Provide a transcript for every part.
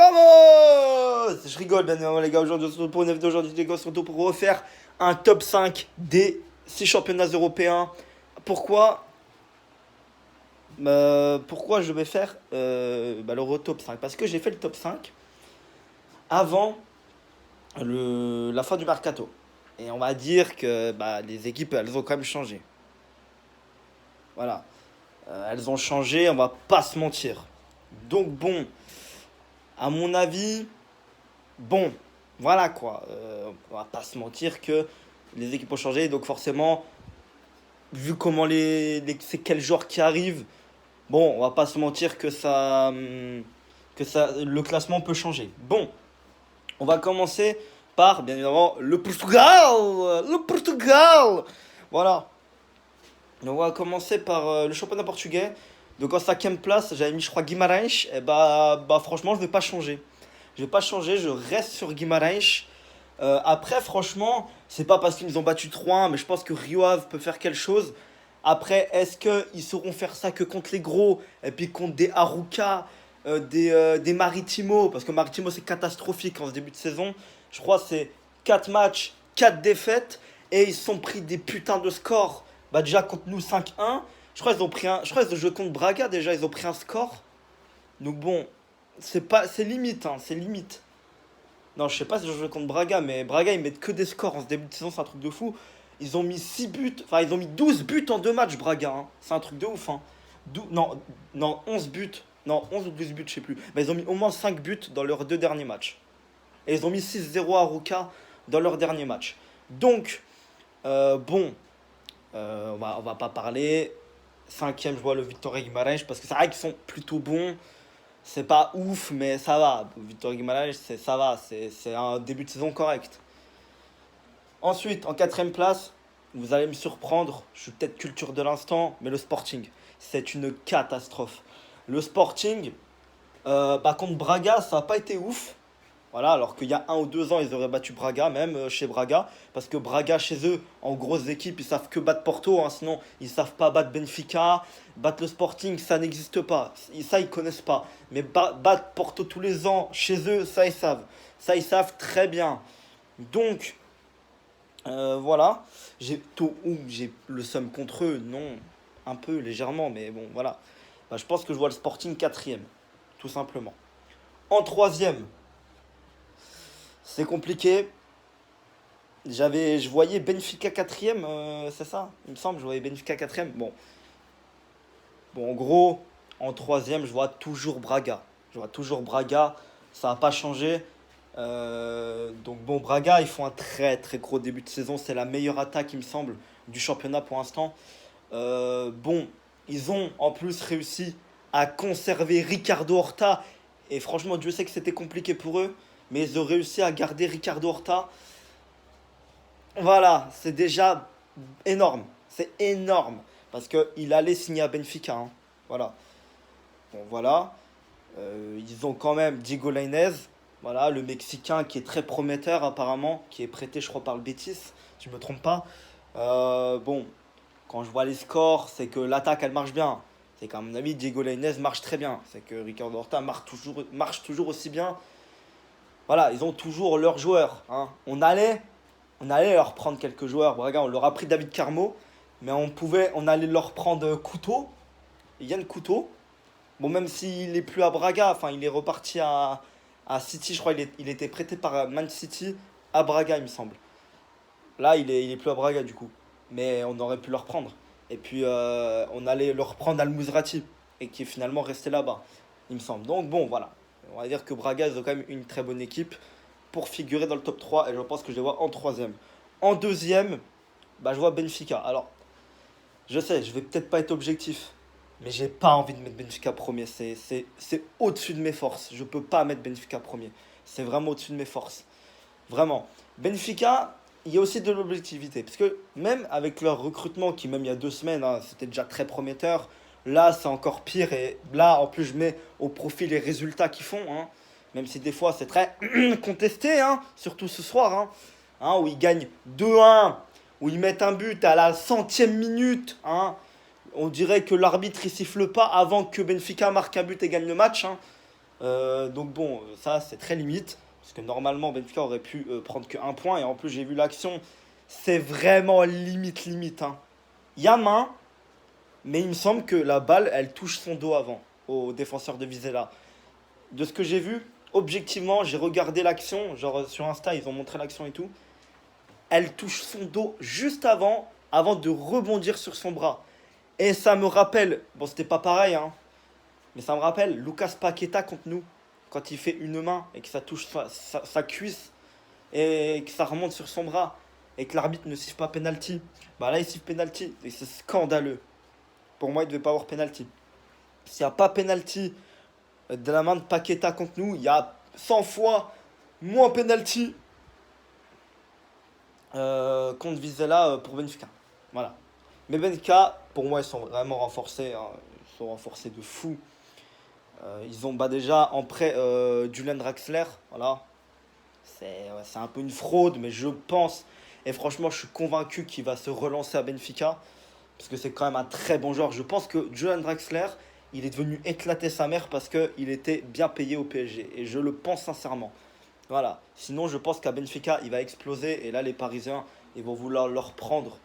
Vamos! Je rigole bien évidemment les gars, aujourd'hui on se retrouve pour une vidéo aujourd'hui les gars, on se retrouve pour refaire un top 5 des 6 championnats européens. Pourquoi pourquoi je vais faire le top 5? Parce que j'ai fait le top 5 avant la fin du mercato. Et on va dire que les équipes elles ont quand même changé. Voilà. Elles ont changé, on va pas se mentir. Donc bon, à mon avis, bon, voilà quoi. On va pas se mentir que les équipes ont changé, donc forcément, vu comment c'est quel joueur qui arrive, bon, on va pas se mentir que le classement peut changer. Bon, on va commencer par, bien évidemment, le Portugal, le Portugal. Voilà. Donc on va commencer par le championnat portugais. Donc en cinquième place, j'avais mis, je crois, Guimarães. Et franchement, je vais pas changer. Je vais pas changer, je reste sur Guimarães. Après, franchement, c'est pas parce qu'ils nous ont battu 3-1, mais je pense que Rio Ave peut faire quelque chose. Après, est-ce qu'ils sauront faire ça que contre les gros et puis contre des Arouca, des Maritimo? Parce que Maritimo, c'est catastrophique en ce début de saison. Je crois que c'est 4 matchs, 4 défaites et ils se sont pris des putains de scores. Bah, déjà contre nous 5-1. Je crois qu'ils ont joué contre Braga déjà, ils ont pris un score. Donc bon, c'est limite, hein, c'est limite. Non, je sais pas si je joue contre Braga, mais Braga, ils mettent que des scores en ce début de saison, c'est un truc de fou. Ils ont mis 6 buts, enfin, ils ont mis 12 buts en 2 matchs, Braga, hein. C'est un truc de ouf, hein. Non, non, 11 buts. Non, 11 ou 12 buts, je sais plus. Mais ils ont mis au moins 5 buts dans leurs 2 derniers matchs. Et ils ont mis 6-0 à Ruka dans leur dernier match. Donc, bon, on va pas parler. Cinquième, je vois le Victoria Guimarães, parce que c'est vrai qu'ils sont plutôt bons. C'est pas ouf, mais ça va. Victor Guimaraes, ça va. C'est un début de saison correct. Ensuite, en quatrième place, vous allez me surprendre. Je suis peut-être culture de l'instant, mais le Sporting. C'est une catastrophe. Le Sporting, contre Braga, ça n'a pas été ouf. Voilà, alors qu'il y a 1 ou 2 ans, ils auraient battu Braga, même chez Braga. Parce que Braga, chez eux, en grosse équipe, ils savent que battre Porto. Hein, sinon, ils savent pas battre Benfica. Battre le Sporting, ça n'existe pas. Ça, ils connaissent pas. Mais battre Porto tous les ans, chez eux, ça, ils savent. Ça, ils savent très bien. Donc, voilà. J'ai le seum contre eux. Non, un peu, légèrement. Mais bon, voilà. Je pense que je vois le Sporting quatrième. Tout simplement. En troisième, c'est compliqué. Je voyais Benfica quatrième, c'est ça, il me semble, je voyais Benfica quatrième. Bon, en gros, en troisième, je vois toujours Braga. Je vois toujours Braga, ça n'a pas changé. Donc bon, Braga, ils font un très très gros début de saison. C'est la meilleure attaque, il me semble, du championnat pour l'instant. Bon, ils ont en plus réussi à conserver Ricardo Horta. Et franchement, Dieu sait que c'était compliqué pour eux. Mais ils ont réussi à garder Ricardo Horta. Voilà, c'est déjà énorme. C'est énorme. Parce qu'il allait signer à Benfica, hein. Voilà. Bon, voilà. Ils ont quand même Diego Lainez. Voilà, le Mexicain qui est très prometteur apparemment. Qui est prêté, je crois, par le Betis. Si je ne me trompe pas. Bon, quand je vois les scores, c'est que l'attaque, elle marche bien. C'est qu'à mon avis, Diego Lainez marche très bien. C'est que Ricardo Horta marche toujours aussi bien. Voilà, ils ont toujours leurs joueurs, hein. On allait leur prendre quelques joueurs. Braga, on leur a pris David Carmo, mais on allait leur prendre Couteau, Yann Couteau. Bon, même s'il est plus à Braga, enfin, il est reparti à City, je crois, il était prêté par Man City à Braga, il me semble. Là, il est plus à Braga du coup, mais on aurait pu leur prendre. Et puis, on allait leur prendre Al-Mouzrati, et qui est finalement resté là-bas, il me semble. Donc, bon, voilà. On va dire que Braga, ils ont quand même une très bonne équipe pour figurer dans le top 3 et je pense que je les vois en troisième. En deuxième, je vois Benfica. Alors, je sais, je vais peut-être pas être objectif, mais j'ai pas envie de mettre Benfica premier. C'est au-dessus de mes forces. Je peux pas mettre Benfica premier. C'est vraiment au-dessus de mes forces. Vraiment. Benfica, il y a aussi de l'objectivité. Parce que même avec leur recrutement, qui même il y a 2 semaines, hein, c'était déjà très prometteur, là c'est encore pire. Et là, en plus, je mets au profit les résultats qu'ils font, hein. Même si des fois c'est très contesté, hein, surtout ce soir, hein, où ils gagnent 2-1, où ils mettent un but à la 100e minute. On dirait que l'arbitre il siffle pas avant que Benfica marque un but et gagne le match, hein. Donc bon, ça c'est très limite. Parce que normalement, Benfica aurait pu prendre que un point. Et en plus, j'ai vu l'action. C'est vraiment limite, limite, hein. Il y a main, mais il me semble que la balle, elle touche son dos avant, au défenseur de Vizela. De ce que j'ai vu, objectivement, j'ai regardé l'action. Genre sur Insta, ils ont montré l'action et tout. Elle touche son dos juste avant de rebondir sur son bras. Et ça me rappelle, bon, c'était pas pareil, hein, mais ça me rappelle Lucas Paqueta contre nous. Quand il fait une main et que ça touche sa cuisse et que ça remonte sur son bras et que l'arbitre ne siffle pas penalty. Bah là, il siffle penalty et c'est scandaleux. Pour moi, il devait pas avoir penalty. S'il n'y a pas penalty de la main de Paqueta contre nous, il y a 100 fois moins penalty contre Vizela pour Benfica. Voilà. Mais Benfica, pour moi, ils sont vraiment renforcés, hein. Ils sont renforcés de fou. Ils ont bah, déjà en prêt Julian Draxler. Voilà. C'est un peu une fraude, mais je pense, et franchement, je suis convaincu qu'il va se relancer à Benfica. Parce que c'est quand même un très bon joueur. Je pense que Julian Draxler, il est devenu éclater sa mère parce qu'il était bien payé au PSG. Et je le pense sincèrement. Voilà. Sinon, je pense qu'à Benfica, il va exploser. Et là, les Parisiens, ils vont vouloir le reprendre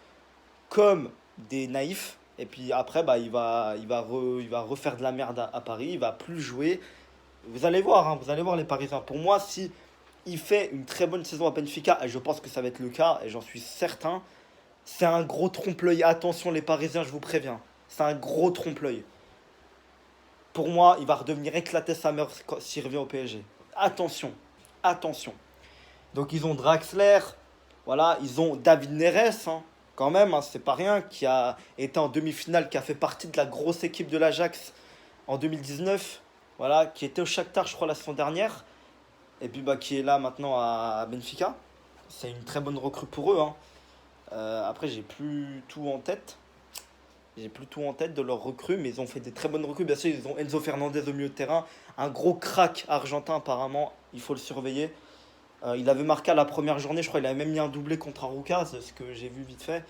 comme des naïfs. Et puis après, bah, il va refaire de la merde à Paris. Il va plus jouer. Vous allez voir, hein, vous allez voir les Parisiens. Pour moi, si il fait une très bonne saison à Benfica, et je pense que ça va être le cas, et j'en suis certain, c'est un gros trompe-l'œil. Attention, les Parisiens, je vous préviens. C'est un gros trompe-l'œil. Pour moi, il va redevenir éclater sa mère s'il revient au PSG. Attention, attention. Donc ils ont Draxler, voilà, ils ont David Neres, hein, quand même, hein, c'est pas rien, qui a été en demi-finale, qui a fait partie de la grosse équipe de l'Ajax en 2019, voilà, qui était au Shakhtar, je crois, la saison dernière, et puis bah, qui est là maintenant à Benfica. C'est une très bonne recrue pour eux, hein. Après, j'ai plus tout en tête. J'ai plus tout en tête de leurs recrues, mais ils ont fait des très bonnes recrues. Bien sûr, ils ont Enzo Fernandez au milieu de terrain, un gros crack argentin apparemment, il faut le surveiller. Il avait marqué à la première journée, je crois, il avait même mis un doublé contre Arouca, c'est ce que j'ai vu vite fait.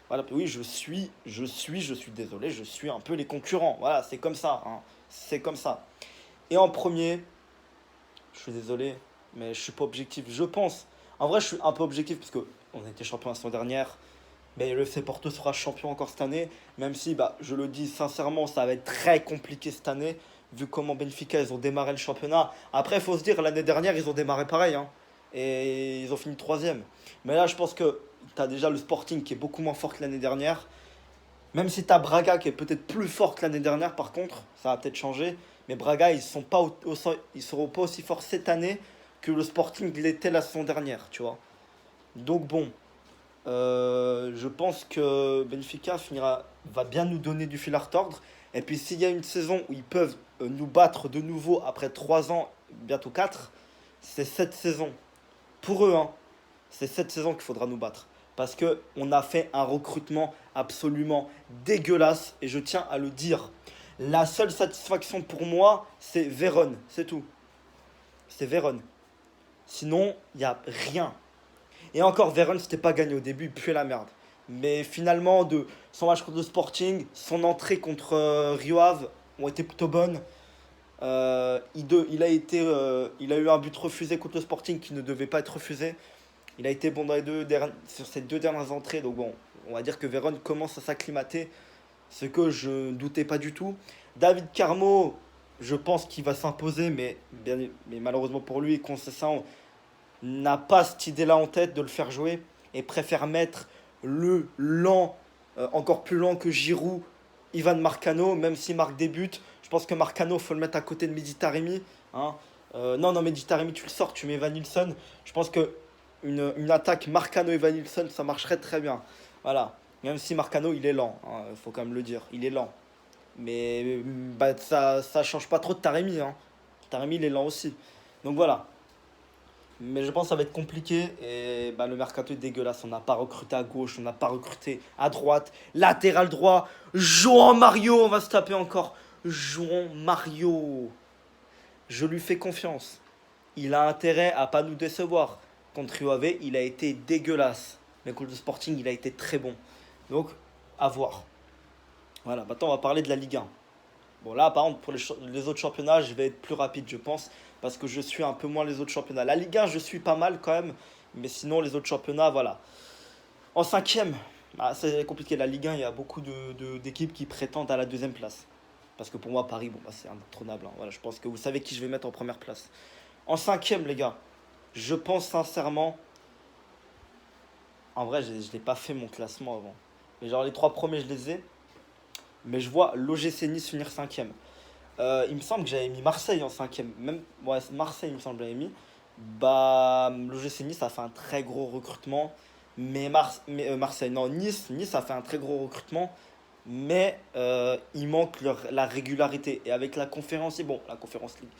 Voilà, oui, je suis désolé, je suis un peu les concurrents. Voilà, c'est comme ça, hein. C'est comme ça. Et en premier, je suis désolé, mais je suis pas objectif. Je pense. En vrai, je suis un peu objectif parce que on a été champion la saison dernière. Mais le FC Porto sera champion encore cette année. Même si, bah, je le dis sincèrement, ça va être très compliqué cette année. Vu comment Benfica, ils ont démarré le championnat. Après, il faut se dire, l'année dernière, ils ont démarré pareil, hein. Et ils ont fini troisième. Mais là, je pense que tu as déjà le Sporting qui est beaucoup moins fort que l'année dernière. Même si tu as Braga qui est peut-être plus fort que l'année dernière, par contre, ça va peut-être changer. Mais Braga, ils seront pas aussi forts cette année que le Sporting l'était la saison dernière, tu vois. Donc bon, je pense que Benfica va bien nous donner du fil à retordre. Et puis s'il y a une saison où ils peuvent nous battre de nouveau après 3 ans, bientôt 4, c'est cette saison. Pour eux, hein, c'est cette saison qu'il faudra nous battre. Parce que on a fait un recrutement absolument dégueulasse. Et je tiens à le dire. La seule satisfaction pour moi, c'est Véron. C'est tout. C'est Véron. Sinon, il n'y a rien. Et encore, Veron, c'était pas gagné au début, il puait la merde. Mais finalement, de son match contre le Sporting, son entrée contre Rio Ave ont été plutôt bonnes. Il a eu un but refusé contre le Sporting qui ne devait pas être refusé. Il a été bon sur ces deux dernières entrées. Donc bon, on va dire que Veron commence à s'acclimater. Ce que je ne doutais pas du tout. David Carmo, je pense qu'il va s'imposer. Mais malheureusement pour lui, Conceição n'a pas cette idée-là en tête de le faire jouer et préfère mettre le lent, encore plus lent que Giroud, Ivan Marcano, même s'il marque des buts. Je pense que Marcano, faut le mettre à côté de Mehdi Taremi, hein. Non, Mehdi Taremi, tu le sors, tu mets Van Nilsson. Je pense que une attaque Marcano et Van Nilsson, ça marcherait très bien. Voilà. Même si Marcano, il est lent, hein, faut quand même le dire, il est lent. Mais bah, ça change pas trop de Taremi, hein. Taremi, il est lent aussi. Donc voilà. Mais je pense que ça va être compliqué et bah, le mercato est dégueulasse. On n'a pas recruté à gauche, on n'a pas recruté à droite. Latéral droit, João Mario, on va se taper encore. João Mario, je lui fais confiance. Il a intérêt à pas nous décevoir. Contre Rio Ave, il a été dégueulasse. Mais contre le Sporting, il a été très bon. Donc, à voir. Voilà, maintenant on va parler de la Ligue 1. Bon, là, par contre, pour les autres championnats, je vais être plus rapide, je pense, parce que je suis un peu moins les autres championnats. La Ligue 1, je suis pas mal quand même, mais sinon, les autres championnats, voilà. En cinquième, bah, c'est compliqué. La Ligue 1, il y a beaucoup d'équipes qui prétendent à la deuxième place. Parce que pour moi, Paris, bon, bah, c'est indétrônable, hein. Voilà, je pense que vous savez qui je vais mettre en première place. En cinquième, les gars, je pense sincèrement. En vrai, je n'ai pas fait mon classement avant. Mais genre, les trois premiers, je les ai. Mais je vois l'OGC Nice finir cinquième. Il me semble que j'avais mis Marseille en cinquième. Même, ouais, Marseille, il me semble que j'avais mis. Bah, l'OGC Nice a fait un très gros recrutement. Marseille, non, Nice a fait un très gros recrutement. Mais il manque la régularité. Et avec la conférence, bon, la conférence League,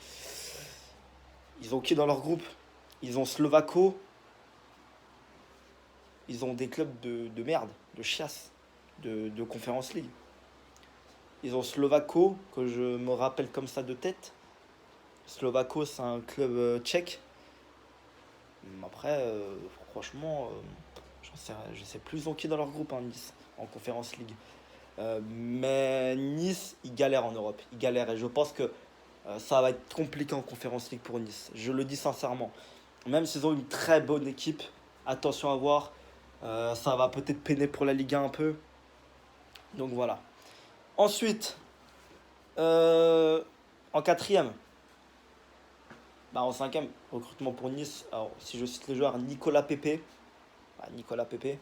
ils ont qui dans leur groupe? Ils ont Slovako. Ils ont des clubs de merde, de chiasse, de conférence League. Ils ont Slovako, que je me rappelle comme ça de tête. Slovako, c'est un club tchèque. Après, franchement, je sais plus qui dans leur groupe, hein, Nice, en Conférence League. Mais Nice, ils galèrent en Europe. Ils galèrent et je pense que ça va être compliqué en Conférence League pour Nice. Je le dis sincèrement. Même s'ils ont une très bonne équipe, attention à voir. Ça va peut-être peiner pour la Ligue 1 un peu. Donc voilà. Ensuite, euh, en quatrième, bah en cinquième, recrutement pour Nice. Alors, si je cite les joueurs, Nicolas Pepe. Ah, Nicolas Pepe.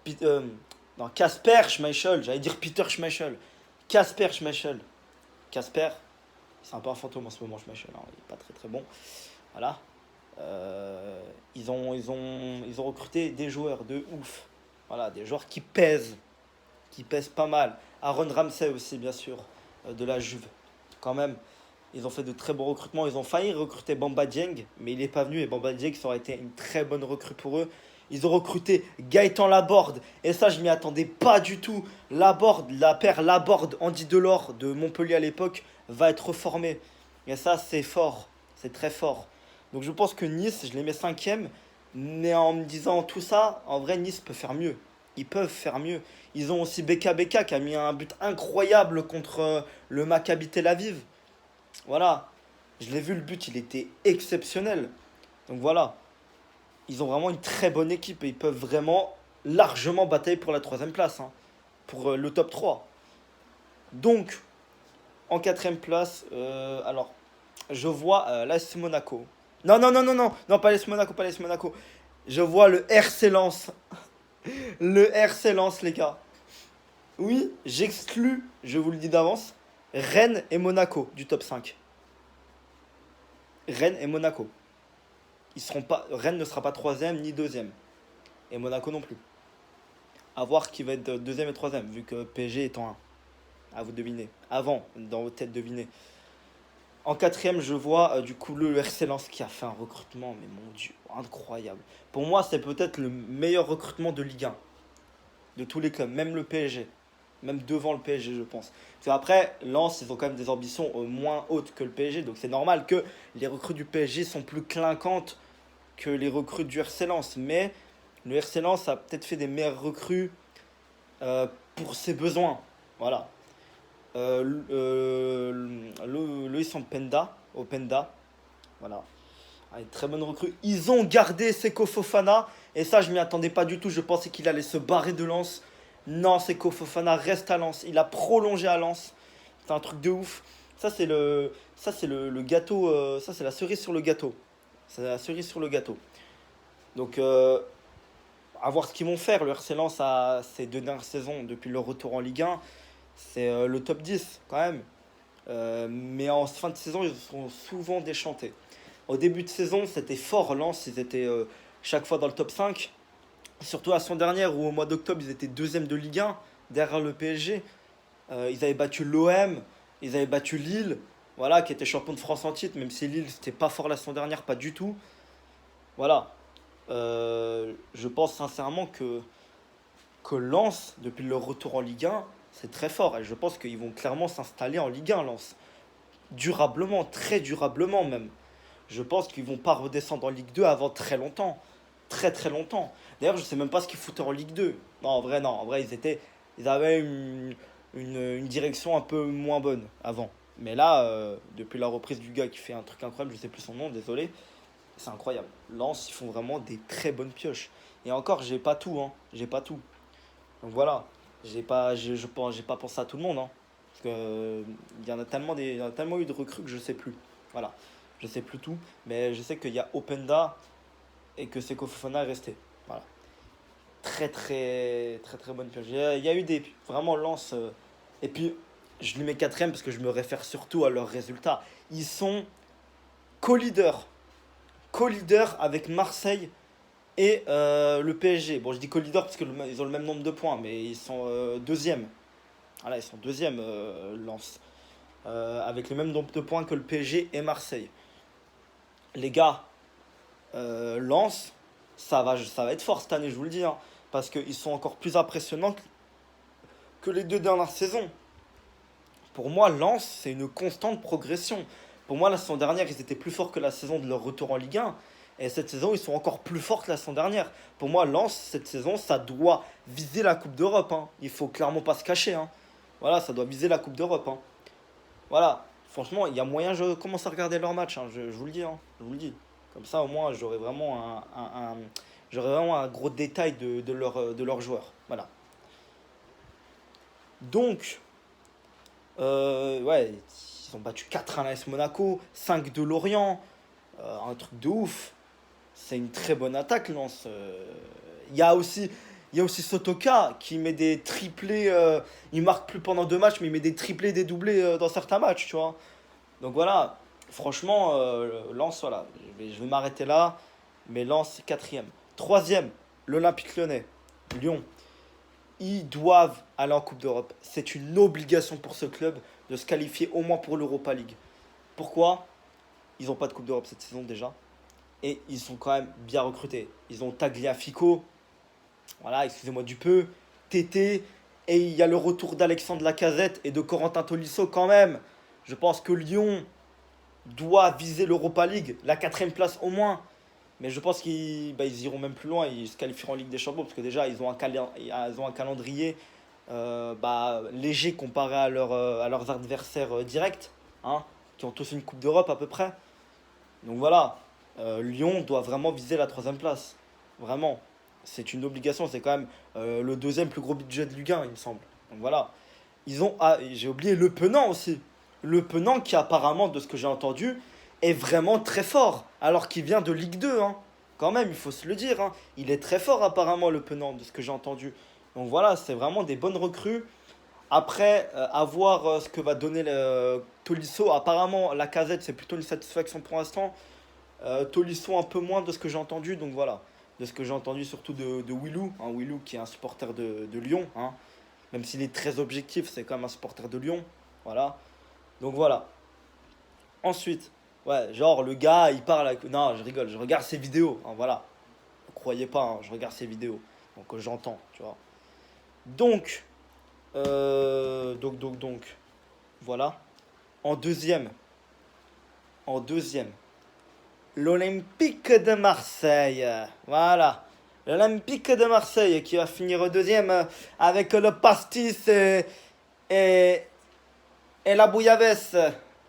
Pit- euh, non, Casper Schmeichel. J'allais dire Peter Schmeichel. Casper Schmeichel. Casper, c'est un peu un fantôme en ce moment, Schmeichel, hein. Il n'est pas très très bon. Voilà. Ils ont recruté des joueurs de ouf. Voilà, des joueurs qui pèsent pas mal. Aaron Ramsey aussi, bien sûr, de la Juve. Quand même, ils ont fait de très bons recrutements. Ils ont failli recruter Bamba Dieng, mais il n'est pas venu. Et Bamba Dieng, ça aurait été une très bonne recrue pour eux. Ils ont recruté Gaëtan Laborde. Et ça, je m'y attendais pas du tout. Laborde, la paire Laborde, Andy Delors de Montpellier à l'époque, va être reformée. Et ça, c'est fort. C'est très fort. Donc je pense que Nice, je les mets cinquième. Mais en me disant tout ça, en vrai, Nice peut faire mieux. Ils peuvent faire mieux. Ils ont aussi Beka qui a mis un but incroyable contre le Maccabi Tel Aviv. Voilà. Je l'ai vu, le but, il était exceptionnel. Donc voilà. Ils ont vraiment une très bonne équipe et ils peuvent vraiment largement batailler pour la troisième place, hein, pour le top 3. Donc, en quatrième place, alors, je vois l'AS Monaco. Non, non, non, non, non, non, pas l'AS Monaco, pas l'AS Monaco. Je vois le RC Lens. Le RC Lens, les gars. Oui, j'exclus, je vous le dis d'avance, Rennes et Monaco du top 5. Rennes et Monaco. Ils seront pas, Rennes ne sera pas troisième ni deuxième. Et Monaco non plus. À voir qui va être deuxième et troisième, vu que PSG est en 1. À vous deviner. Avant, dans vos têtes, devinez. En quatrième, je vois du coup le RC Lens qui a fait un recrutement, mais mon Dieu, incroyable. Pour moi, c'est peut-être le meilleur recrutement de Ligue 1. De tous les clubs, même le PSG. Même devant le PSG, je pense. Parce qu'après, Lens, ils ont quand même des ambitions moins hautes que le PSG. Donc c'est normal que les recrues du PSG sont plus clinquantes que les recrues du RC Lens. Mais le RC Lens a peut-être fait des meilleures recrues pour ses besoins. Voilà. Loïs Openda. Voilà. Ah, une très bonne recrue. Ils ont gardé Seko Fofana. Et ça, je m'y attendais pas du tout. Je pensais qu'il allait se barrer de Lens. Non, Seko Fofana reste à Lens. Il a prolongé à Lens. C'est un truc de ouf. Ça, c'est le gâteau. Ça, c'est la cerise sur le gâteau. C'est la cerise sur le gâteau. Donc, à voir ce qu'ils vont faire. Le RC Lens a ces deux dernières saisons, depuis leur retour en Ligue 1, c'est le top 10 quand même. Mais en fin de saison, ils sont souvent déchantés. Au début de saison, c'était fort Lens. Ils étaient chaque fois dans le top 5. Surtout la saison dernière où au mois d'octobre, ils étaient deuxième de Ligue 1 derrière le PSG. Ils avaient battu l'OM, ils avaient battu Lille, voilà, qui était champion de France en titre, même si Lille, c'était pas fort la saison dernière, pas du tout. Voilà. Je pense sincèrement que Lens, depuis leur retour en Ligue 1, c'est très fort. Et je pense qu'ils vont clairement s'installer en Ligue 1, Lens. Durablement, très durablement même. Je pense qu'ils vont pas redescendre en Ligue 2 avant très longtemps. Très très longtemps. D'ailleurs, je sais même pas ce qu'ils foutaient en Ligue 2. Non, en vrai, non. En vrai, ils avaient une direction un peu moins bonne avant. Mais là, depuis la reprise du gars qui fait un truc incroyable, je sais plus son nom, désolé, c'est incroyable. Lens, ils font vraiment des très bonnes pioches. Et encore, j'ai pas tout, hein. J'ai pas tout. Donc voilà, j'ai pas pensé à tout le monde, hein. Parce que il y en a tellement eu de recrues que je sais plus. Voilà, je sais plus tout, mais je sais qu'il y a Openda et que Seko Fofana est resté. Voilà, très bonne pioche. Il y a eu des vraiment Lens. Et puis je lui mets quatrième parce que je me réfère surtout à leurs résultats. Ils sont co-leaders, co-leaders avec Marseille et le PSG. Bon, je dis co-leader parce qu'ils ont le même nombre de points, mais ils sont deuxième. Voilà, ils sont deuxième, Lens. Avec le même nombre de points que le PSG et Marseille. Les gars, Lens, ça va être fort cette année, je vous le dis, hein, parce qu'ils sont encore plus impressionnants que les deux dernières saisons. Pour moi, Lens, c'est une constante progression. Pour moi, la saison dernière, ils étaient plus forts que la saison de leur retour en Ligue 1. Et cette saison, ils sont encore plus forts que la saison dernière. Pour moi, Lens, cette saison, ça doit viser la Coupe d'Europe, hein. Il faut clairement pas se cacher, hein. Voilà, ça doit viser la Coupe d'Europe, hein. Voilà, franchement, il y a moyen, je commence à regarder leur match, hein. Je vous le dis, hein. Je vous le dis. Comme ça, au moins, j'aurai vraiment un gros détail de leurs joueurs. Voilà. Donc, ouais, ils ont battu 4-1 à l'AS Monaco, 5 de Lorient, un truc de ouf. C'est une très bonne attaque, Lens. Il y a aussi, il y a aussi Sotoka qui met des triplés. Il marque plus pendant deux matchs, mais il met des triplés, des doublés dans certains matchs, tu vois. Donc voilà, franchement, Lens, voilà, je vais m'arrêter là. Mais Lens, quatrième. Troisième, l'Olympique Lyonnais. Lyon. Ils doivent aller en Coupe d'Europe. C'est une obligation pour ce club de se qualifier au moins pour l'Europa League. Pourquoi? Ils n'ont pas de Coupe d'Europe cette saison déjà. Et ils sont quand même bien recrutés. Ils ont Tagliafico, voilà, excusez-moi du peu, Tété, et il y a le retour d'Alexandre Lacazette et de Corentin Tolisso quand même. Je pense que Lyon doit viser l'Europa League, la quatrième place au moins. Mais je pense ils iront même plus loin, ils se qualifieront en Ligue des Champions, parce que déjà, ils ont un calendrier léger comparé à leurs adversaires directs, hein, qui ont tous une Coupe d'Europe à peu près. Donc voilà, Lyon doit vraiment viser la troisième place. Vraiment, c'est une obligation, c'est quand même le deuxième plus gros budget de Ligue 1, il me semble. Donc voilà, j'ai oublié Le Penant aussi. Le Penant qui apparemment, de ce que j'ai entendu, est vraiment très fort, alors qu'il vient de Ligue 2, hein. Quand même, il faut se le dire, hein. Il est très fort apparemment, Le Penant, de ce que j'ai entendu. Donc voilà, c'est vraiment des bonnes recrues. Après, à voir ce que va donner le Tolisso. Apparemment, la casette, c'est plutôt une satisfaction pour l'instant. Tolisso un peu moins de ce que j'ai entendu, donc voilà. De ce que j'ai entendu surtout de Willou, hein, Willou qui est un supporter de Lyon, hein. Même s'il est très objectif, c'est quand même un supporter de Lyon. Voilà. Donc voilà. Ensuite, ouais, genre le gars, il parle avec... Non, je rigole, je regarde ses vidéos, hein, voilà. Ne croyez pas, hein, je regarde ses vidéos. Donc j'entends, tu vois. Donc, voilà. En deuxième, en deuxième, l'Olympique de Marseille. Voilà. L'Olympique de Marseille qui va finir deuxième avec le pastis et, et la bouillabaisse.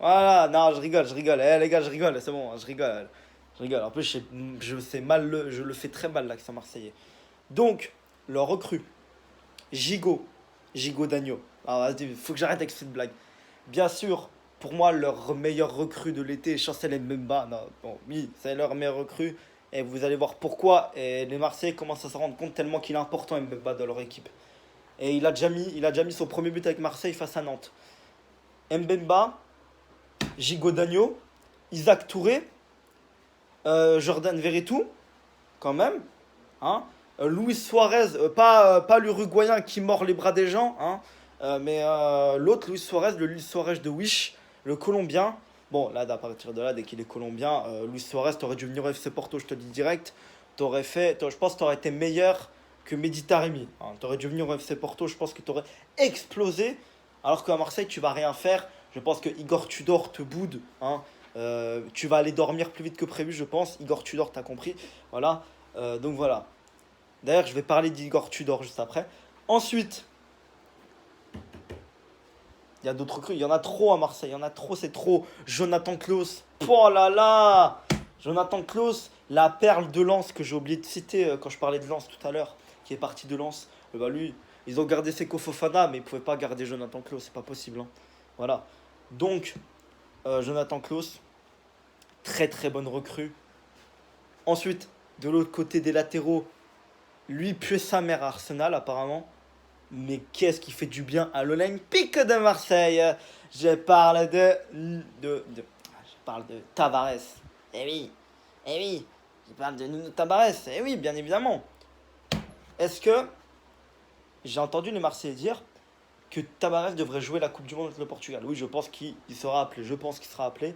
Voilà. Non, je rigole, je rigole. Eh les gars, je rigole, c'est bon, je rigole. Je rigole. En plus, je le fais très mal l'accent marseillais. Donc, le recrue. Gigot. Gigot d'agneau. Alors, vas-y, faut que j'arrête avec cette blague. Bien sûr, pour moi, leur meilleur recrue de l'été est Chancel Mbemba. Non, bon, oui, c'est leur meilleur recrue. Et vous allez voir pourquoi. Et les Marseillais commencent à se rendre compte tellement qu'il est important Mbemba dans leur équipe. Et il a déjà mis son premier but avec Marseille face à Nantes. Mbemba, Gigot d'agneau, Isaac Touré, Jordan Verretou, quand même. Hein. Luis Suarez, pas l'Uruguayen qui mord les bras des gens, hein, mais l'autre, Luis Suarez, le Luis Suarez de Wish, le Colombien. Bon, là, à partir de là, dès qu'il est Colombien, Luis Suarez, t'aurais dû venir au FC Porto, je te dis direct. Je pense que t'aurais été meilleur que Mehdi Taremi. Hein. T'aurais dû venir au FC Porto, je pense que t'aurais explosé. Alors qu'à Marseille, tu vas rien faire. Je pense que Igor Tudor te boude. Hein. Tu vas aller dormir plus vite que prévu, je pense. Igor Tudor, t'as compris. Voilà. Donc voilà. D'ailleurs, je vais parler d'Igor Tudor juste après. Ensuite, Il y a d'autres recrues. Il y en a trop à Marseille. Il y en a trop, c'est trop. Jonathan Klaus. Oh là là. Jonathan Klaus, la perle de Lens que j'ai oublié de citer quand je parlais de Lens tout à l'heure, qui est parti de Lens. Bah lui, ils ont gardé Seko Fofana, mais ils ne pouvaient pas garder Jonathan Klaus. C'est pas possible. Hein. Voilà. Donc, Jonathan Klaus, très très bonne recrue. Ensuite, de l'autre côté des latéraux, lui pue sa mère à Arsenal apparemment. Mais qu'est-ce qui fait du bien à l'Olympique de Marseille? Je parle je parle de Tavares. Eh oui, eh oui. Je parle de Nuno Tavares. Eh oui, bien évidemment. Est-ce que j'ai entendu les Marseillais dire que Tavares devrait jouer la Coupe du Monde avec le Portugal? Oui, je pense qu'il sera appelé. Je pense qu'il sera appelé.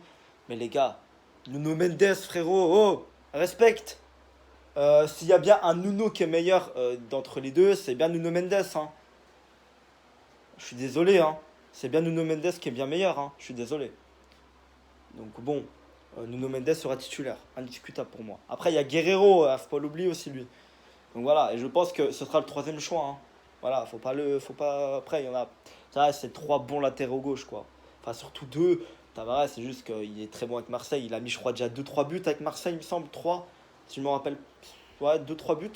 Mais les gars, Nuno Mendes, frérot, oh, respecte. S'il y a bien un Nuno qui est meilleur d'entre les deux, c'est bien Nuno Mendes. Hein. Je suis désolé. Hein. C'est bien Nuno Mendes qui est bien meilleur. Hein. Je suis désolé. Donc bon, Nuno Mendes sera titulaire. Indiscutable pour moi. Après, il y a Guerrero. Faut pas l'oublier aussi, lui. Donc voilà. Et je pense que ce sera le troisième choix. Hein. Voilà. Faut pas. Après, il y en a. Ça, c'est trois bons latéraux gauche, quoi. Enfin, surtout deux. Tavares, c'est juste qu'il est très bon avec Marseille. Il a mis, je crois, déjà 2-3 buts avec Marseille, il me semble. 3, si je me rappelle. Ouais, 2-3 buts.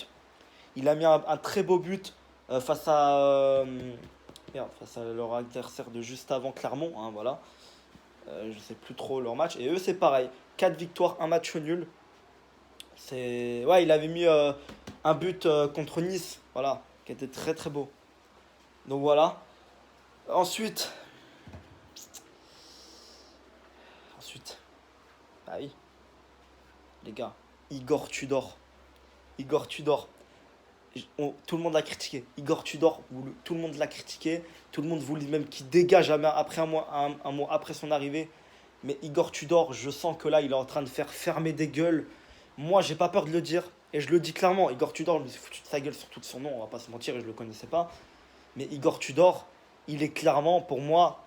Il a mis un très beau but face à. Face à leur adversaire de juste avant Clermont. Hein, voilà. Je sais plus trop leur match. Et eux, c'est pareil. 4 victoires, un match nul. Ouais, il avait mis un but contre Nice. Voilà. Qui était très très beau. Donc voilà. Ensuite. Bah oui. Les gars. Igor Tudor. Tout le monde l'a critiqué. Igor Tudor, tout le monde l'a critiqué. Tout le monde voulait même qu'il dégage après un mois après son arrivée. Mais Igor Tudor, je sens que là, il est en train de faire fermer des gueules. Moi, j'ai pas peur de le dire. Et je le dis clairement. Igor Tudor, je me suis foutu de sa gueule sur tout son nom. On va pas se mentir, et je le connaissais pas. Mais Igor Tudor, il est clairement, pour moi,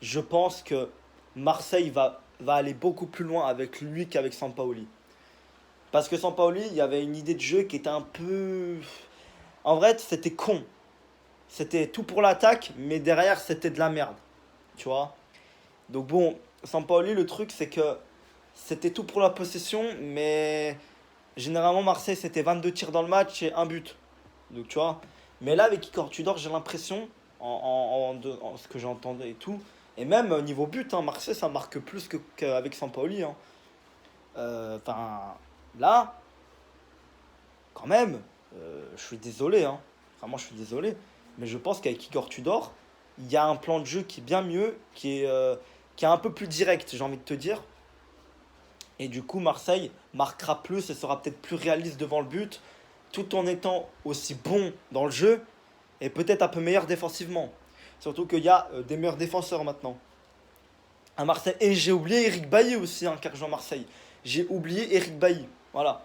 je pense que Marseille va aller beaucoup plus loin avec lui qu'avec Sampaoli. Parce que Sampaoli, il y avait une idée de jeu qui était un peu. En vrai, c'était con. C'était tout pour l'attaque, mais derrière, c'était de la merde. Tu vois? Donc bon, Sampaoli, le truc, c'est que c'était tout pour la possession, mais généralement, Marseille, c'était 22 tirs dans le match et un but. Donc tu vois? Mais là, avec Igor Tudor, j'ai l'impression, en ce que j'ai entendu et tout, et même au niveau but, hein, Marseille, ça marque plus qu'avec Sampaoli. Hein. Enfin, là, quand même, je suis désolé, hein. Vraiment, je suis désolé. Mais je pense qu'avec Igor Tudor, il y a un plan de jeu qui est bien mieux, qui est un peu plus direct, j'ai envie de te dire. Et du coup, Marseille marquera plus et sera peut-être plus réaliste devant le but, tout en étant aussi bon dans le jeu et peut-être un peu meilleur défensivement. Surtout qu'il y a des meilleurs défenseurs maintenant à Marseille. Et j'ai oublié Eric Bailly aussi, hein, qui a rejoint Marseille. J'ai oublié Eric Bailly, voilà,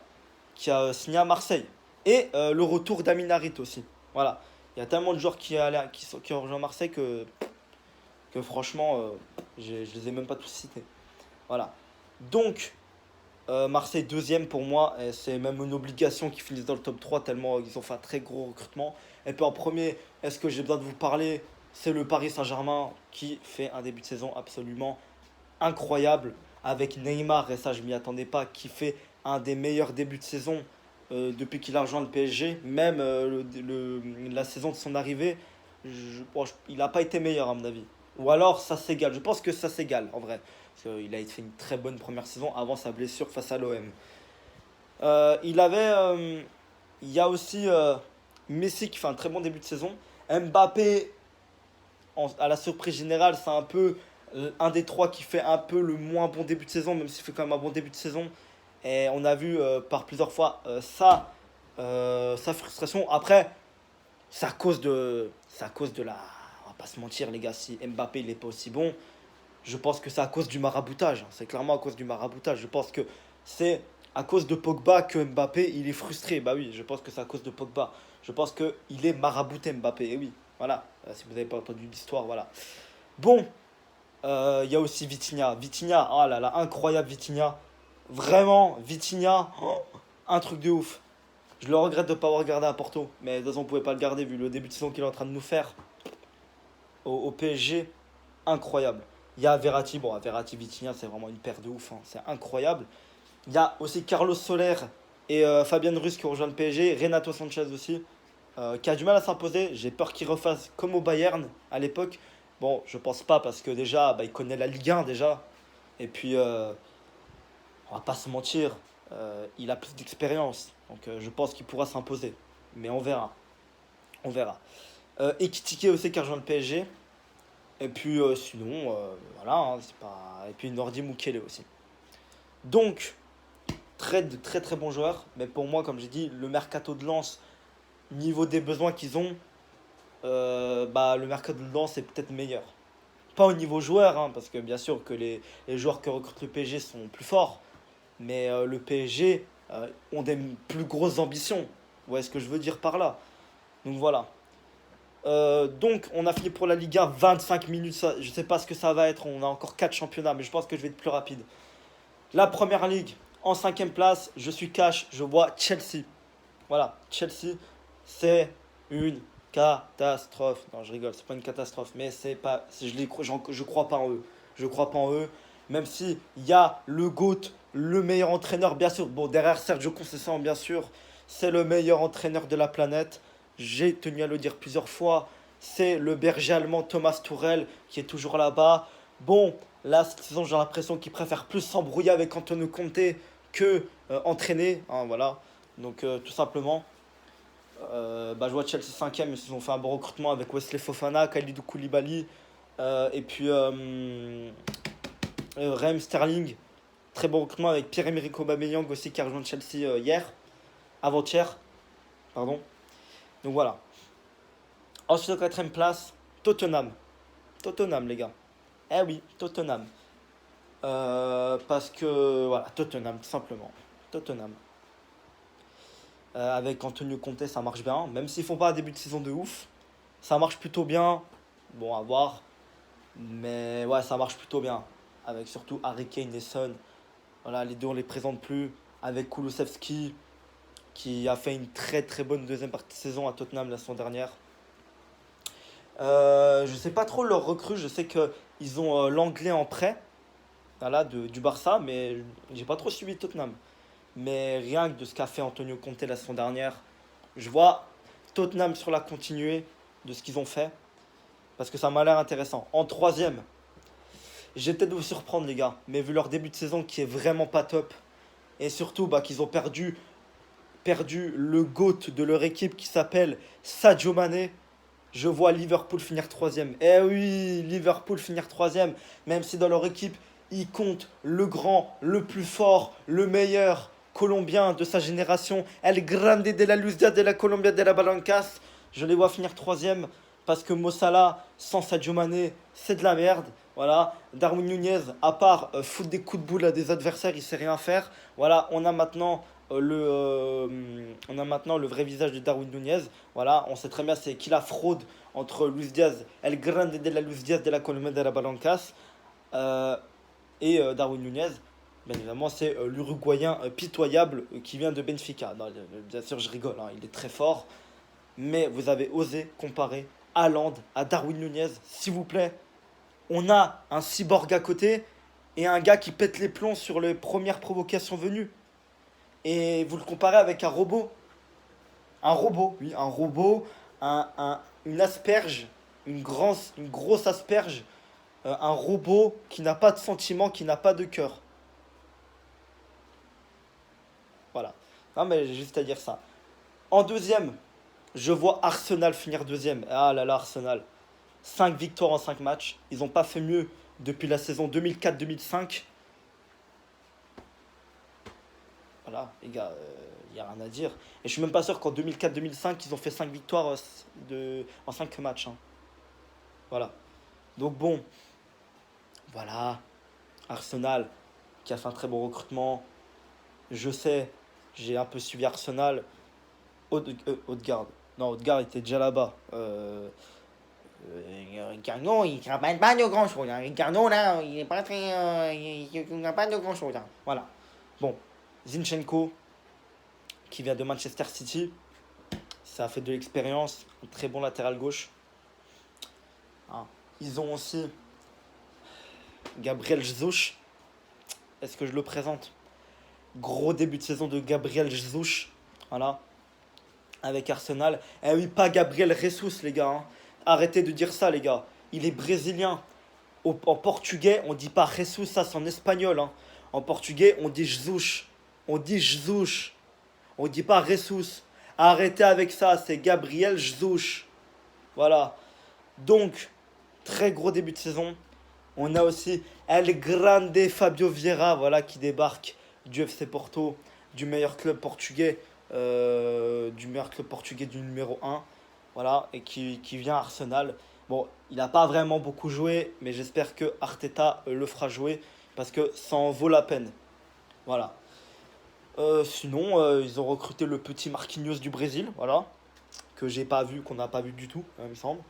qui a signé à Marseille. Et le retour d'Amin Harit aussi. Voilà. Il y a tellement de joueurs qui ont rejoint Marseille que franchement, je les ai même pas tous cités. Voilà. Donc, Marseille deuxième pour moi, et c'est même une obligation qu'ils finissent dans le top 3 tellement ils ont fait un très gros recrutement. Et puis en premier, est-ce que j'ai besoin de vous parler? C'est le Paris Saint-Germain qui fait un début de saison absolument incroyable avec Neymar, et ça je m'y attendais pas, qui fait un des meilleurs débuts de saison depuis qu'il a rejoint le PSG. Même la saison de son arrivée, il n'a pas été meilleur à mon avis. Ou alors ça s'égale, je pense que ça s'égale en vrai. Parce qu'il a fait une très bonne première saison avant sa blessure face à l'OM. Il y a aussi Messi qui fait un très bon début de saison. Mbappé, à la surprise générale, c'est un peu un des trois qui fait un peu le moins bon début de saison, même s'il fait quand même un bon début de saison. Et on a vu par plusieurs fois sa frustration. Après, c'est à cause de la. On va pas se mentir, les gars, si Mbappé il est pas aussi bon, je pense que c'est à cause du maraboutage. C'est clairement à cause du maraboutage. Je pense que c'est à cause de Pogba que Mbappé il est frustré. Bah oui, je pense que c'est à cause de Pogba. Je pense qu'il est marabouté Mbappé. Et oui, voilà. Si vous n'avez pas entendu l'histoire, voilà. Bon, il y a aussi Vitinha. Vitinha, oh là là, incroyable Vitinha. Vraiment, Vitinha, oh, un truc de ouf. Je le regrette de ne pas avoir gardé à Porto. Mais de toute façon, on ne pouvait pas le garder vu le début de saison qu'il est en train de nous faire au PSG. incroyable. Il y a Verratti, bon, Verratti Vitinha, c'est vraiment une paire de ouf, hein, c'est incroyable. Il y a aussi Carlos Soler et Fabien Ruiz qui ont rejoint le PSG, Renato Sanchez aussi, qui a du mal à s'imposer. J'ai peur qu'il refasse comme au Bayern à l'époque. Bon, je pense pas parce que déjà, bah, il connaît la Ligue 1 déjà. Et puis, on va pas se mentir, il a plus d'expérience. Donc, je pense qu'il pourra s'imposer. Mais on verra. On verra. Ekitike aussi qui a rejoint le PSG. Et puis, sinon, voilà, hein, c'est pas. Et puis, Nordi Mukele aussi. Donc, de très très bons joueurs. Mais pour moi, comme j'ai dit, le mercato de Lens, niveau des besoins qu'ils ont, bah, le mercato de Lens est peut-être meilleur. Pas au niveau joueur, hein, parce que bien sûr que les joueurs que recrute le PSG sont plus forts. Mais le PSG ont des plus grosses ambitions. Vous voyez ce que je veux dire par là. Donc voilà. Donc on a fini pour la Liga, 25 minutes. Je sais pas ce que ça va être. On a encore 4 championnats, mais je pense que je vais être plus rapide. La première ligue, en cinquième place, je suis cash. Je vois Chelsea. Voilà, Chelsea, c'est une catastrophe. Non, je rigole, c'est pas une catastrophe, mais c'est pas, je crois pas en eux. Je crois pas en eux. Même si il y a le GOAT, le meilleur entraîneur, bien sûr. Bon, derrière Sergio Conceição, bien sûr, c'est le meilleur entraîneur de la planète. J'ai tenu à le dire plusieurs fois. C'est le berger allemand Thomas Tuchel qui est toujours là-bas. Bon, là, cette saison, j'ai l'impression qu'il préfère plus s'embrouiller avec Antonio Conte que entraîner, hein, voilà. Donc, tout simplement, bah, je vois Chelsea 5ème. Ils ont fait un bon recrutement avec Wesley Fofana, Kalidou Koulibaly, et puis Raheem Sterling. Très bon recrutement avec Pierre-Emerick Aubameyang aussi qui a rejoint Chelsea hier, avant-hier, pardon. Donc voilà. Ensuite, en quatrième place, Tottenham. Tottenham, les gars. Eh oui, Tottenham. Parce que, voilà, Tottenham, tout simplement. Tottenham. Avec Antonio Conte, ça marche bien. Même s'ils font pas un début de saison de ouf, ça marche plutôt bien. Bon, à voir. Mais ouais, ça marche plutôt bien. Avec surtout Harry Kane et Son. Voilà, les deux, on les présente plus. Avec Kulusevski, qui a fait une très très bonne deuxième partie de saison à Tottenham la saison dernière. Je sais pas trop leur recrue. Je sais qu'ils ont l'anglais en prêt, voilà, du Barça, mais j'ai pas trop suivi Tottenham. Mais rien que de ce qu'a fait Antonio Conte la saison dernière, je vois Tottenham sur la continuée de ce qu'ils ont fait. Parce que ça m'a l'air intéressant. En troisième, j'ai peut-être vous surprendre les gars, mais vu leur début de saison qui est vraiment pas top, et surtout bah, qu'ils ont perdu le GOAT de leur équipe qui s'appelle Sadio Mané, je vois Liverpool finir troisième. Eh oui, Liverpool finir troisième, même si dans leur équipe, ils comptent le grand, le plus fort, le meilleur Colombien de sa génération, El Grande de la Luzia de la Colombia de la Balancas. Je les vois finir troisième parce que Mossala, sans Sadio Mané, c'est de la merde. Voilà, Darwin Nunez, à part foutre des coups de boule à des adversaires, il sait rien faire. Voilà, on a maintenant le vrai visage de Darwin Nunez. Voilà, on sait très bien c'est qui la fraude entre Luis Diaz, El Grande de la Luis Diaz de la Colombia de la Balancas, euh, et Darwin Nunez. Bien évidemment, c'est l'Uruguayen pitoyable qui vient de Benfica. Non, bien sûr, je rigole, hein, il est très fort. Mais vous avez osé comparer Haaland à Darwin Nunez, s'il vous plaît. On a un cyborg à côté et un gars qui pète les plombs sur les premières provocations venues. Et vous le comparez avec un robot. Un robot, oui, un robot, une asperge, une grosse asperge, un robot qui n'a pas de sentiment, qui n'a pas de cœur. Voilà. Non, mais j'ai juste à dire ça. En deuxième, je vois Arsenal finir deuxième. Ah là là, Arsenal. 5 victoires en 5 matchs. Ils n'ont pas fait mieux depuis la saison 2004-2005. Voilà, les gars, il n'y a rien à dire. Et je suis même pas sûr qu'en 2004-2005, ils ont fait 5 victoires en 5 matchs, hein. Voilà. Donc bon, voilà. Arsenal, qui a fait un très bon recrutement. Je sais, j'ai un peu suivi Arsenal. Haute-Garde. Non, Haute-Garde était déjà là-bas. Ricardo, il ne rappelle pas de grand-chose, hein. Ricardo, là, il n'est pas très. Il n'a pas de grand-chose, hein. Voilà. Bon, Zinchenko, qui vient de Manchester City. Ça a fait de l'expérience. Un très bon latéral gauche. Hein. Ils ont aussi Gabriel Jesus. Est-ce que je le présente? Gros début de saison de Gabriel Jesus. Voilà. Avec Arsenal. Eh oui, pas Gabriel Jesus, les gars. Hein. Arrêtez de dire ça, les gars. Il est brésilien. En portugais, on dit pas Jesus, ça c'est en espagnol. Hein. En portugais, on dit Jesus. On dit Jesus. On dit pas Jesus. Arrêtez avec ça, c'est Gabriel Jesus. Voilà. Donc, très gros début de saison. On a aussi El Grande Fabio Vieira, voilà, qui débarque du FC Porto, du meilleur club portugais, du numéro un, voilà, et qui vient à Arsenal. Bon, il n'a pas vraiment beaucoup joué, mais j'espère que Arteta le fera jouer parce que ça en vaut la peine. Voilà. Sinon, ils ont recruté le petit Marquinhos du Brésil, voilà, que j'ai pas vu, qu'on n'a pas vu du tout, il me semble.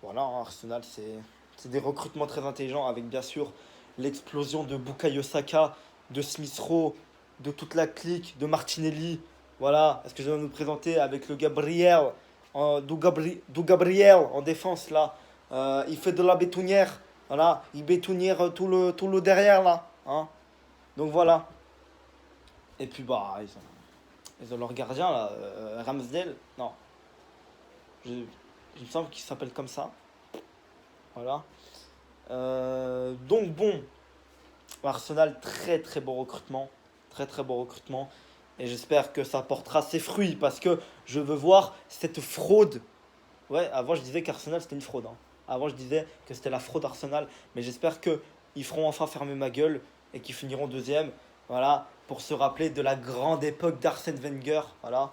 Voilà, hein, Arsenal, c'est des recrutements très intelligents avec bien sûr l'explosion de Bukayo Saka, de Smith Rowe, de toute la clique, de Martinelli. Voilà, est-ce que je vais nous présenter avec le Gabriel, du Gabriel en défense là. Il fait de la bétonnière, voilà, il bétonnière tout le derrière là. Hein. Donc voilà. Et puis bah, ils ont leur gardien là, Ramsdale. Non, il me semble qu'il s'appelle comme ça. Voilà. Donc bon, Arsenal, très très beau recrutement. Très très beau recrutement. Et j'espère que ça portera ses fruits parce que je veux voir cette fraude. Ouais, avant je disais qu'Arsenal c'était une fraude. Hein. Avant je disais que c'était la fraude Arsenal. Mais j'espère qu'ils feront enfin fermer ma gueule et qu'ils finiront deuxième. Voilà, pour se rappeler de la grande époque d'Arsène Wenger. Voilà.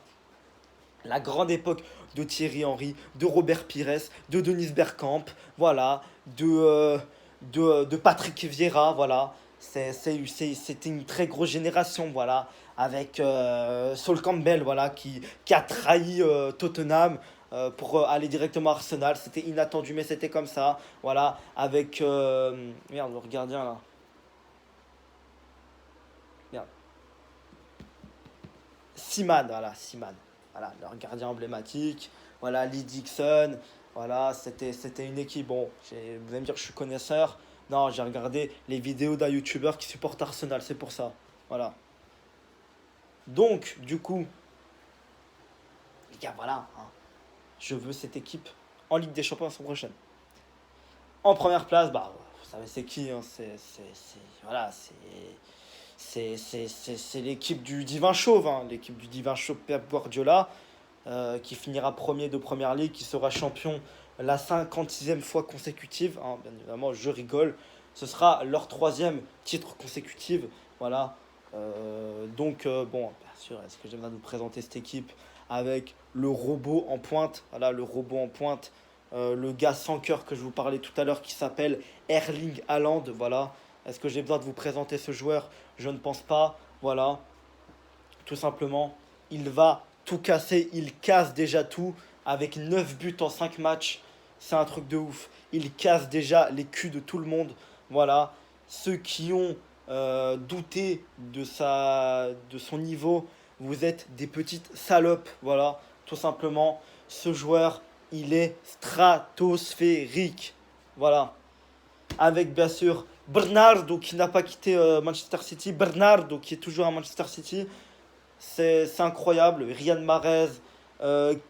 La grande époque de Thierry Henry, de Robert Pires, de Denis Bergkamp, voilà, de Patrick Vieira, voilà. C'était une très grosse génération, voilà, avec Sol Campbell, voilà, qui a trahi Tottenham pour aller directement à Arsenal. C'était inattendu, mais c'était comme ça, voilà, avec... merde, le gardien, là. Merde. Siman, voilà, Siman. Voilà, leur gardien emblématique. Voilà, Lee Dixon. Voilà, c'était une équipe. Bon, vous allez me dire que je suis connaisseur. Non, j'ai regardé les vidéos d'un youtubeur qui supporte Arsenal, c'est pour ça. Voilà. Donc, du coup, les gars, voilà. Hein, je veux cette équipe en Ligue des Champions la semaine prochaine. En première place, bah, vous savez c'est qui. Hein, voilà, c'est l'équipe du Divin Chauve, hein, l'équipe du Divin Chauve Pep Guardiola, qui finira premier de Première Ligue, qui sera champion la 56e fois consécutive. Hein, bien évidemment, je rigole. Ce sera leur 3e titre consécutif. Voilà. Bon, bien sûr, est-ce que j'aimerais vous présenter cette équipe avec le robot en pointe. Voilà, le robot en pointe. Le gars sans cœur que je vous parlais tout à l'heure qui s'appelle Erling Haaland. Voilà. Est-ce que j'ai besoin de vous présenter ce joueur? Je ne pense pas. Voilà. Tout simplement, il va tout casser. Il casse déjà tout. Avec 9 buts en 5 matchs. C'est un truc de ouf. Il casse déjà les culs de tout le monde. Voilà. Ceux qui ont douté de son niveau, vous êtes des petites salopes. Voilà. Tout simplement, ce joueur, il est stratosphérique. Voilà. Avec bien sûr Bernardo qui n'a pas quitté Manchester City. Bernardo qui est toujours à Manchester City. C'est incroyable. Riyad Mahrez,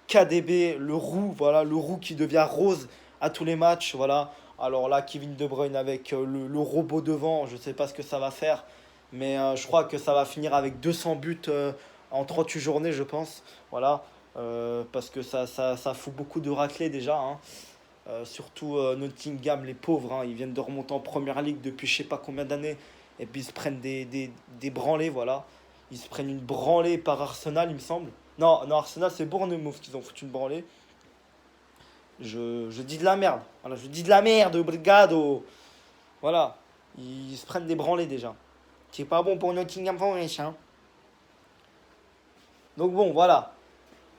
KDB, le roux. Voilà, le roux qui devient rose à tous les matchs. Voilà. Alors là, Kevin De Bruyne avec le robot devant. Je ne sais pas ce que ça va faire. Mais je crois que ça va finir avec 200 buts en 38 journées, je pense. Voilà. Parce que ça fout beaucoup de raclés déjà. Hein. Surtout Nottingham, les pauvres, hein, ils viennent de remonter en première ligue depuis je sais pas combien d'années. Et puis ils se prennent des branlées, voilà. Ils se prennent une branlée par Arsenal, il me semble. Non, Arsenal, c'est Bournemouth qu'ils ont foutu une branlée. Je dis de la merde. Voilà, je dis de la merde, brigado. Voilà. Ils se prennent des branlées déjà. C'est pas bon pour Nottingham Forest, hein. Donc bon, voilà.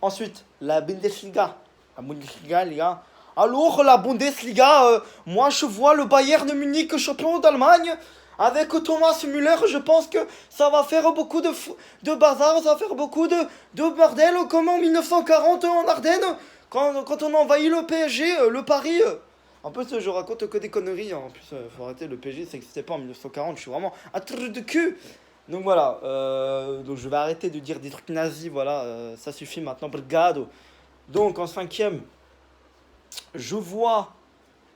Ensuite, la Bundesliga. La Bundesliga, les gars. Alors, la Bundesliga, moi je vois le Bayern Munich champion d'Allemagne. Avec Thomas Müller, je pense que ça va faire beaucoup de bazar, ça va faire beaucoup de bordel, comme en 1940 en Ardennes, quand on a envahi le PSG, le Paris. En plus, je raconte que des conneries. Hein. En plus, faut arrêter, le PSG, ça n'existait pas en 1940. Je suis vraiment un truc de cul. Donc voilà, donc je vais arrêter de dire des trucs nazis. Voilà, ça suffit maintenant. Brigado. Donc en cinquième, je vois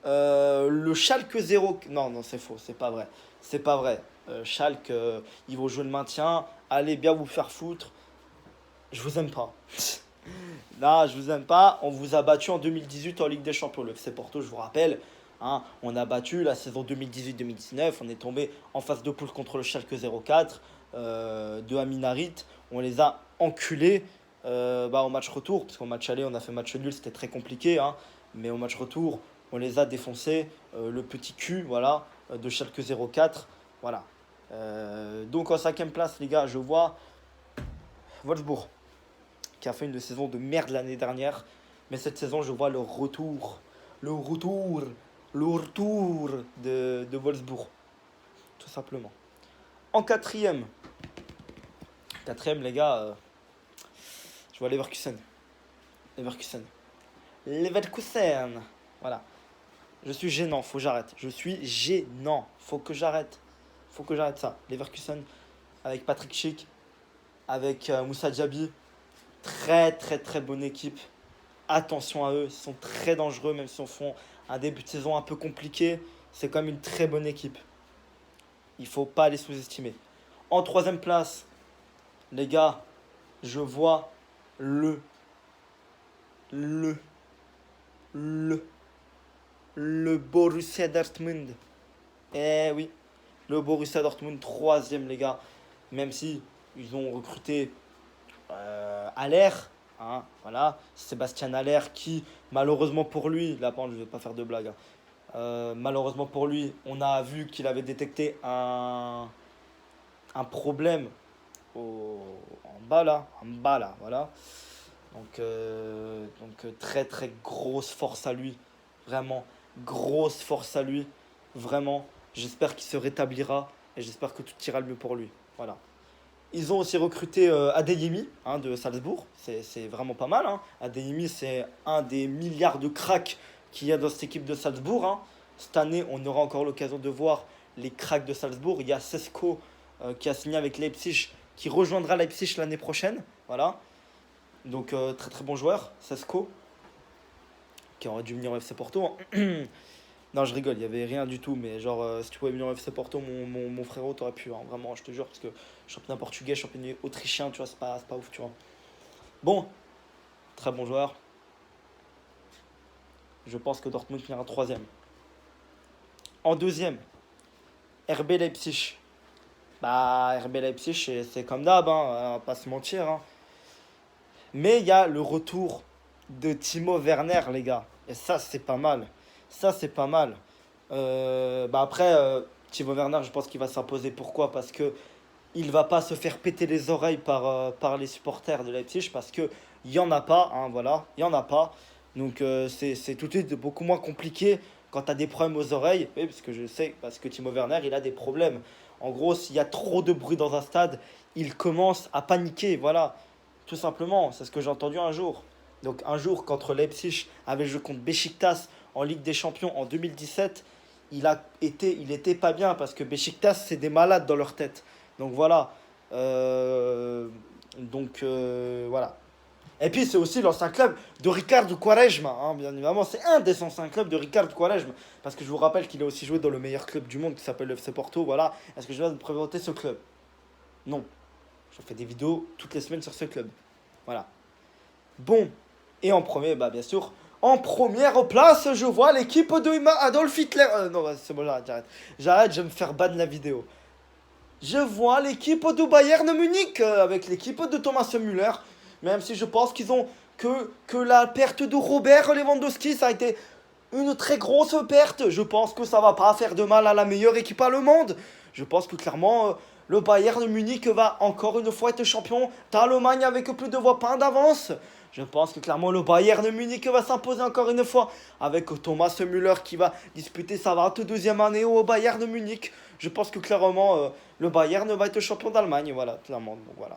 le Schalke 0. Non, non, c'est faux, c'est pas vrai. C'est pas vrai. Schalke, ils vont jouer le maintien. Allez bien vous faire foutre. Je vous aime pas. Là, je vous aime pas. On vous a battu en 2018 en Ligue des Champions. Le FC Porto, je vous rappelle. Hein, on a battu la saison 2018-2019. On est tombé en phase de poule contre le Schalke 04 de Aminarit. On les a enculés au match retour. Parce qu'au match aller, on a fait match nul. C'était très compliqué. Hein, mais au match retour, on les a défoncés. Le petit cul voilà, de Schalke 04. Voilà. Donc en cinquième place, les gars, je vois Wolfsburg qui a fait une saison de merde l'année dernière. Mais cette saison, je vois le retour, le retour de Wolfsburg. Tout simplement. En quatrième les gars, je vois Leverkusen. Leverkusen. Leverkusen. Voilà. Je suis gênant, faut que j'arrête. Je suis gênant, faut que j'arrête. Faut que j'arrête ça. Leverkusen avec Patrick Schick, avec Moussa Diaby. Très très très bonne équipe. Attention à eux, ils sont très dangereux, même si on font un début de saison un peu compliqué. C'est quand même une très bonne équipe. Il ne faut pas les sous-estimer. En troisième place, les gars, je vois le, le, le Borussia Dortmund. Eh oui, le Borussia Dortmund, troisième, les gars. Même si ils ont recruté Haller, hein, voilà, Sébastien Haller qui, malheureusement pour lui, là par contre, je ne vais pas faire de blague, hein, malheureusement pour lui, on a vu qu'il avait détecté un problème en bas là, voilà. Donc très très grosse force à lui, vraiment, grosse force à lui, vraiment. J'espère qu'il se rétablira et j'espère que tout ira le mieux pour lui, voilà. Ils ont aussi recruté Adeyemi hein, de Salzbourg. C'est vraiment pas mal. Hein. Adeyemi, c'est un des milliards de cracks qu'il y a dans cette équipe de Salzbourg. Hein. Cette année, on aura encore l'occasion de voir les cracks de Salzbourg. Il y a Sesko qui a signé avec Leipzig, qui rejoindra Leipzig l'année prochaine. Voilà. Donc, très très bon joueur, Sesko, qui aurait dû venir au FC Porto. Hein. Non, je rigole, il n'y avait rien du tout, mais genre, si tu pouvais venir au FC Porto, mon frérot, t'aurais pu, hein, vraiment, je te jure, parce que championnat portugais, championnat autrichien, tu vois, c'est pas ouf, tu vois. Bon, très bon joueur. Je pense que Dortmund finira troisième. En deuxième, RB Leipzig. Bah, RB Leipzig, c'est comme d'hab, hein, on va pas se mentir. Hein. Mais il y a le retour de Timo Werner, les gars. Et ça, c'est pas mal. Ça, c'est pas mal. Après, Timo Werner, je pense qu'il va s'imposer. Pourquoi? Parce que il va pas se faire péter les oreilles par les supporters de Leipzig. Parce que il y en a pas. Hein, voilà, il y en a pas. Donc, c'est tout de suite beaucoup moins compliqué quand tu as des problèmes aux oreilles. Oui, parce que je sais, parce que Timo Werner, il a des problèmes. En gros, s'il y a trop de bruit dans un stade, il commence à paniquer. Voilà. Tout simplement, c'est ce que j'ai entendu un jour. Donc un jour, contre Leipzig avait joué contre Beşiktaş en Ligue des Champions en 2017, il était pas bien parce que Beşiktaş, c'est des malades dans leur tête. Donc voilà. Voilà. Et puis c'est aussi l'ancien club de Ricardo Quaresma, hein, bien évidemment. C'est un des anciens clubs de Ricardo Quaresma. Parce que je vous rappelle qu'il a aussi joué dans le meilleur club du monde qui s'appelle le FC Porto. Voilà. Est-ce que je vais vous présenter ce club? Non. Je fais des vidéos toutes les semaines sur ce club. Voilà. Bon. Et en premier, bah bien sûr, en première place, je vois l'équipe de Adolf Hitler. Non, bah, c'est bon, j'arrête. J'arrête, je vais me faire ban la vidéo. Je vois l'équipe de Bayern Munich avec l'équipe de Thomas Müller. Même si je pense qu'ils ont que la perte de Robert Lewandowski, ça a été une très grosse perte. Je pense que ça va pas faire de mal à la meilleure équipe allemande. Je pense que clairement, le Bayern Munich va encore une fois être champion d'Allemagne avec plus de points d'avance. Je pense que clairement le Bayern Munich va s'imposer encore une fois avec Thomas Müller qui va disputer sa 22e année au Bayern Munich. Je pense que clairement le Bayern va être champion d'Allemagne. Voilà, clairement. Donc voilà.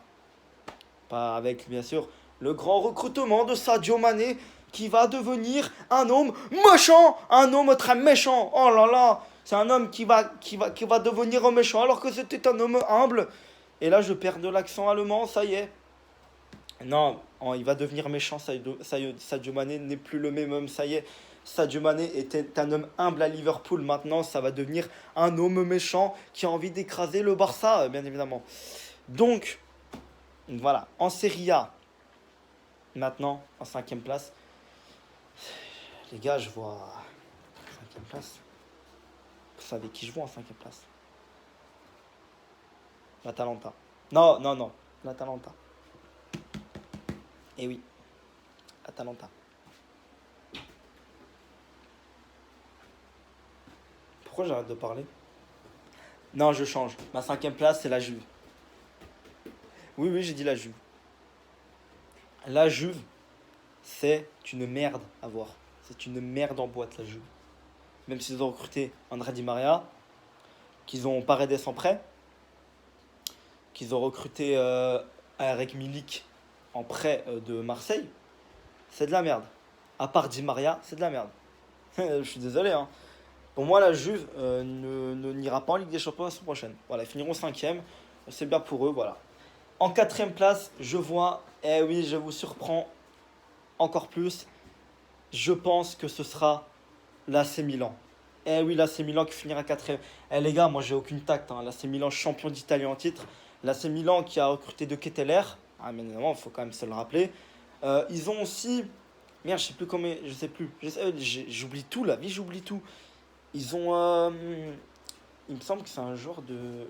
Pas avec bien sûr le grand recrutement de Sadio Mané qui va devenir un homme méchant, un homme très méchant. Oh là là, c'est un homme qui va devenir un méchant alors que c'était un homme humble. Et là, je perds de l'accent allemand, ça y est. Non, il va devenir méchant. Sadio Mané n'est plus le même homme, ça y est. Sadio Mané était un homme humble à Liverpool. Maintenant, ça va devenir un homme méchant qui a envie d'écraser le Barça, bien évidemment. Donc, voilà. En Serie A, maintenant, en cinquième place. Les gars, je vois. Cinquième place. Vous savez qui je vois en cinquième place? L'Atalanta. Non, non, non. L'Atalanta. Eh oui, Atalanta. Pourquoi j'arrête de parler? Non, je change. Ma cinquième place, c'est la Juve. Oui, oui, j'ai dit la Juve. La Juve, c'est une merde à voir. C'est une merde en boîte, la Juve. Même s'ils ont recruté André Di Maria, qu'ils ont Paredes en prêt, qu'ils ont recruté Eric Milik en prêt de Marseille, c'est de la merde. À part Di Maria, c'est de la merde. Je suis désolé, hein. Pour moi, la Juve n'ira pas en Ligue des Champions la semaine prochaine. Voilà, ils finiront cinquième. C'est bien pour eux, voilà. En quatrième place, je vois, eh oui, je vous surprends encore plus. Je pense que ce sera l'AC Milan. Eh oui, l'AC Milan qui finira quatrième. Eh les gars, moi j'ai aucune tacte, hein. L'AC Milan champion d'Italie en titre. L'AC Milan qui a recruté De Ketteler. Ah, bien évidemment, il faut quand même se le rappeler. Ils ont aussi. Merde, je sais plus comment. Je sais plus. J'oublie tout, la vie, j'oublie tout. Ils ont. Il me semble que c'est un joueur de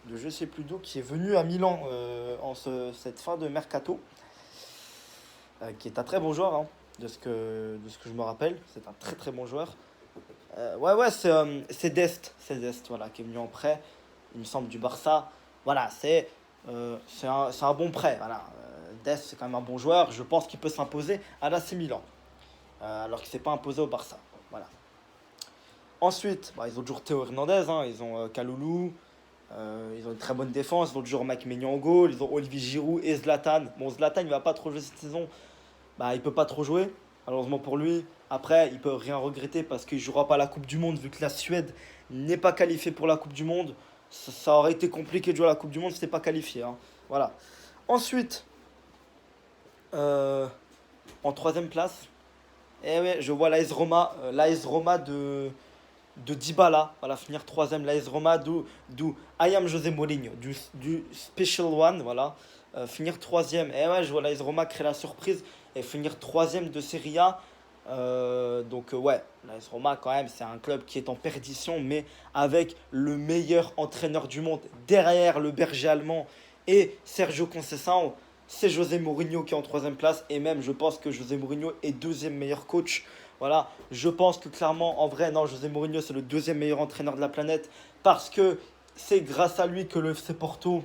je sais plus d'où qui est venu à Milan cette fin de mercato. Qui est un très bon joueur, hein, de ce que je me rappelle. C'est un très très bon joueur. Ouais, ouais, c'est Dest. C'est Dest, voilà, qui est venu en prêt. Il me semble du Barça. Voilà, c'est un bon prêt. Voilà. Dest, c'est quand même un bon joueur. Je pense qu'il peut s'imposer à l'AC Milan. Alors qu'il ne s'est pas imposé au Barça. Voilà. Ensuite, bah, ils ont toujours Théo Hernandez, hein, ils ont Kaloulou, ils ont une très bonne défense, ils ont toujours Mike Maignan en goal, ils ont Olivier Giroud et Zlatan. Bon, Zlatan, il va pas trop jouer cette saison, bah, il peut pas trop jouer, malheureusement pour lui. Après, il peut rien regretter parce qu'il jouera pas la Coupe du Monde vu que la Suède n'est pas qualifiée pour la Coupe du Monde. Ça aurait été compliqué de jouer à la Coupe du Monde si c'était pas qualifié, hein. Voilà. Ensuite, euh, en troisième place, eh ouais, je vois l'AS Roma de Dybala, voilà, finir troisième, l'AS Roma, d'où I am José Mourinho, du Special One, voilà, finir troisième, et ouais, je vois l'AS Roma créer la surprise et finir troisième de Serie A. Donc ouais, l'AS Roma quand même, c'est un club qui est en perdition, mais avec le meilleur entraîneur du monde derrière le berger allemand et Sergio Conceição, c'est José Mourinho qui est en troisième place, et même je pense que José Mourinho est deuxième meilleur coach. Voilà, je pense que clairement, en vrai, non, José Mourinho, c'est le deuxième meilleur entraîneur de la planète parce que c'est grâce à lui que le FC Porto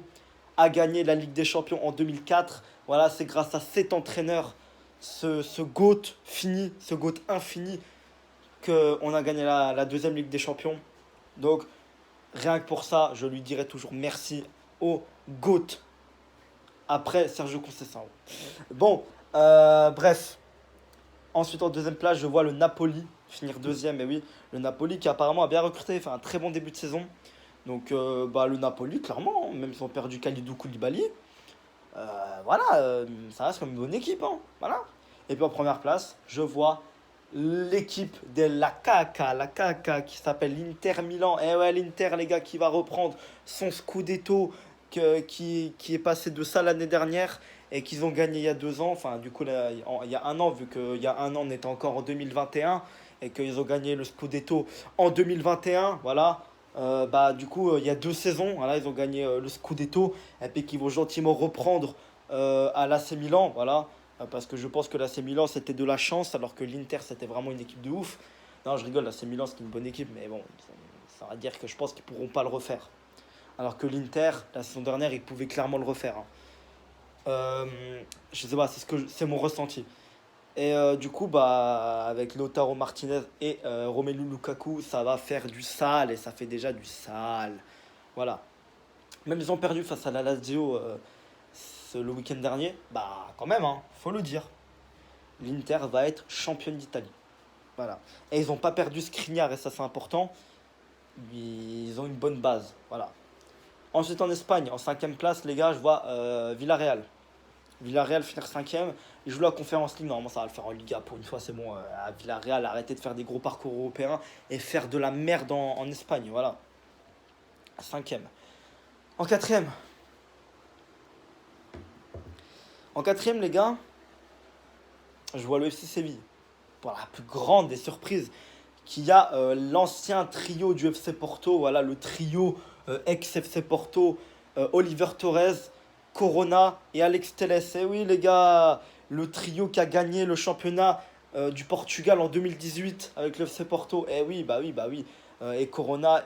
a gagné la Ligue des Champions en 2004. Voilà, c'est grâce à cet entraîneur, ce GOAT fini, ce GOAT infini, qu'on a gagné la deuxième Ligue des Champions. Donc, rien que pour ça, je lui dirai toujours merci au GOAT après Sergio Conceição. Bon, bref. Ensuite, en deuxième place, je vois le Napoli finir deuxième. Et oui, le Napoli qui apparemment a bien recruté, fait un très bon début de saison. Donc, bah, le Napoli, clairement, même s'ils ont perdu Kalidou Koulibaly, voilà, ça reste comme une bonne équipe, hein, voilà. Et puis en première place, je vois l'équipe de la Caca qui s'appelle l'Inter Milan. Et ouais, l'Inter, les gars, qui va reprendre son Scudetto qui est passé de ça l'année dernière et qu'ils ont gagné il y a 2 ans. Enfin, du coup, là, il y a un an, vu qu'il y a un an, on était encore en 2021 et qu'ils ont gagné le Scudetto en 2021. Voilà. Bah, du coup, il y a 2 saisons. Voilà, ils ont gagné le Scudetto et puis qu'ils vont gentiment reprendre à l'AC Milan. Voilà. Parce que je pense que l'AC Milan c'était de la chance alors que l'Inter c'était vraiment une équipe de ouf. Non, je rigole, l'AC Milan c'est une bonne équipe, mais bon, ça va dire que je pense qu'ils pourront pas le refaire. Alors que l'Inter, la saison dernière, ils pouvaient clairement le refaire, hein. Je sais pas, c'est mon ressenti. Et du coup, bah, avec Lautaro Martinez et Romelu Lukaku, ça va faire du sale et ça fait déjà du sale. Voilà. Même ils ont perdu face à la Lazio le week-end dernier. Bah, quand même, hein, faut le dire. l'Inter va être championne d'Italie. Voilà. Et ils n'ont pas perdu Skriniar, et ça c'est important. Ils ont une bonne base. Voilà. Ensuite en Espagne, en cinquième place, les gars, je vois Villarreal. Villarreal finir cinquième. Ils jouent la Conférence League. Normalement, ça va le faire en Liga. Pour une fois, c'est bon. À Villarreal, arrêtez de faire des gros parcours européens et faire de la merde en Espagne. Voilà. Cinquième. En quatrième. En quatrième, les gars, je vois le FC Séville. Pour la plus grande des surprises, qu'il y a l'ancien trio du FC Porto. Voilà, le trio ex-FC Porto. Oliver Torres, Corona et Alex Telles. Et oui, les gars, le trio qui a gagné le championnat du Portugal en 2018 avec le FC Porto. Et oui, bah oui, bah oui. Et Corona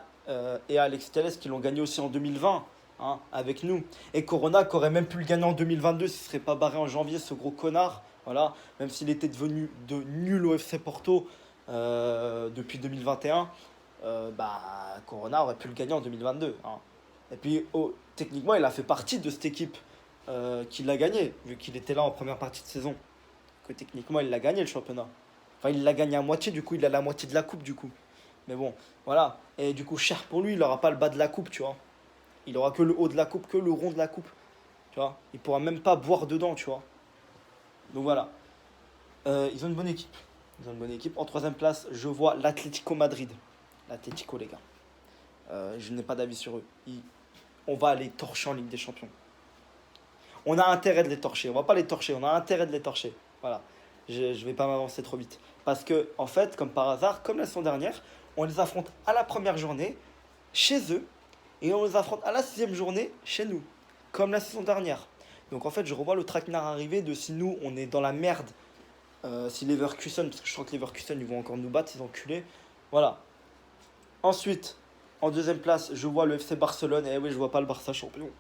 et Alex Telles qui l'ont gagné aussi en 2020, hein, avec nous. Et Corona qui aurait même pu le gagner en 2022 s'il ne serait pas barré en janvier, ce gros connard. Voilà, même s'il était devenu de nul au FC Porto depuis 2021, bah, Corona aurait pu le gagner en 2022, hein. Et puis, techniquement, il a fait partie de cette équipe qui l'a gagné, vu qu'il était là en première partie de saison. Que techniquement, il l'a gagné le championnat. Enfin, il l'a gagné à moitié, du coup, il a la moitié de la coupe, du coup. Mais bon, voilà. Et du coup, cher pour lui, il n'aura pas le bas de la coupe, tu vois. Il aura que le haut de la coupe, que le rond de la coupe, tu vois. Il pourra même pas boire dedans, tu vois. Donc voilà. Ils ont une bonne équipe. Ils ont une bonne équipe. En troisième place, je vois l'Atlético Madrid. L'Atlético, les gars. Je n'ai pas d'avis sur eux. On va les torcher en Ligue des Champions. On a intérêt de les torcher. On va pas les torcher, on a intérêt de les torcher. Voilà. Je ne vais pas m'avancer trop vite. Parce que, en fait, comme par hasard, comme la saison dernière, on les affronte à la première journée, chez eux, et on les affronte à la sixième journée, chez nous. Comme la saison dernière. Donc en fait, je revois le traquenard arriver de si nous, on est dans la merde. Si Leverkusen, parce que je sens que Leverkusen, ils vont encore nous battre, ces enculés. Voilà. Ensuite, en deuxième place, je vois le FC Barcelone. Et oui, je vois pas le Barça champion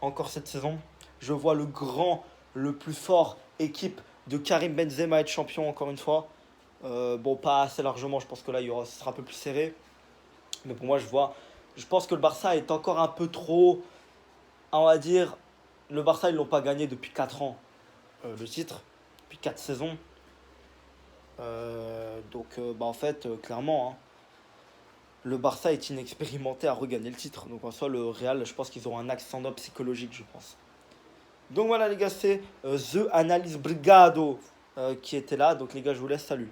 encore cette saison. Je vois le grand, le plus fort équipe de Karim Benzema être champion encore une fois. Bon, pas assez largement, je pense que là, ce sera un peu plus serré. Mais pour moi, je pense que le Barça est encore un peu trop, on va dire, le Barça, ils l'ont pas gagné depuis 4 ans, le titre, depuis 4 saisons. Donc, en fait, clairement, hein, le Barça est inexpérimenté à regagner le titre. Donc en soi, le Real, je pense qu'ils auront un accent psychologique, je pense. Donc voilà les gars, c'est The Analyse Brigado qui était là. Donc les gars, je vous laisse, salut.